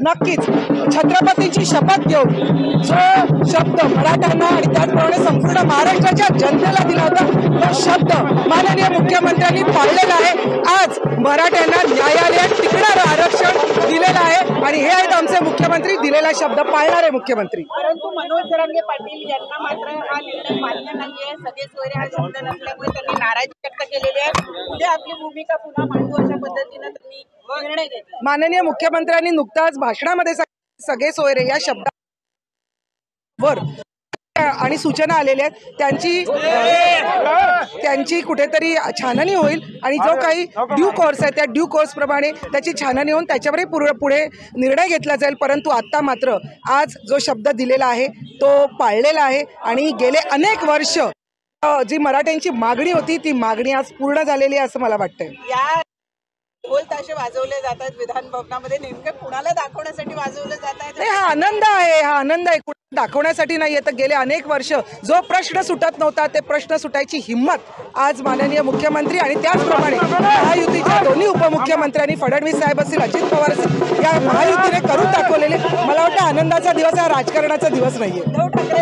नक्कीच छत्रपतींची शपथ घेऊन जो शब्द मराठ्यांना आणि त्याचप्रमाणे संपूर्ण महाराष्ट्राच्या जनतेला दिला होता तो शब्द माननीय मुख्यमंत्र्यांनी पाळलेला आहे। आज मराठ्यांना न्यायालयात टिकणारं आरक्षण दिलेलं आहे आणि हे आहेत आमचे मुख्यमंत्री, दिलेला शब्द पाळणारे मुख्यमंत्री। परंतु मनोज जरांगे पाटील यांना मात्र हा निर्णय मान्य नाहीये। सगळे सोयरे हा शब्द नसल्यामुळे त्यांनी नाराजी व्यक्त केलेली आहे। उद्या आपली भूमिका पुन्हा मांडू अशा पद्धतीने त्यांनी निर्णय घेतला। माननीय मुख्यमंत्र्यांनी नुकताच भाषणामध्ये सगळे सोयरे या शब्दावर आणि सूचना आलेल्या आहेत, त्यांची कुठेतरी छाननी होईल आणि जो काही ड्यू कोर्स आहे त्या ड्यू कोर्स प्रमाणे त्याची छाननी होऊन त्याच्यावरही पुढे निर्णय घेतला जाईल। परंतु आता मात्र आज जो शब्द दिलेला आहे तो पाळलेला आहे आणि गेले अनेक वर्ष जी मराठ्यांची मागणी होती ती मागणी आज पूर्ण झालेली आहे असं मला वाटतंय। या ढोल ताशे वाजवले जात आहेत विधान भवनामध्ये, नेमके कुणाला दाखवण्यासाठी वाजवले जात आहेत? हा आनंद आहे, हा आनंद आहे, दाखवण्यासाठी नाहीये। तर गेले अनेक वर्ष जो प्रश्न सुटत नव्हता ते प्रश्न सुटायची हिंमत आज माननीय मुख्यमंत्री आणि त्याचप्रमाणे महायुतीच्या दोन्ही उपमुख्यमंत्र्यांनी फडणवीस साहेब असतील, अजित पवार असतील, या महायुतीने करून दाखवलेले मला वाटतं आनंदाचा दिवस हा राजकारणाचा दिवस नाहीये। उद्धव ठाकरे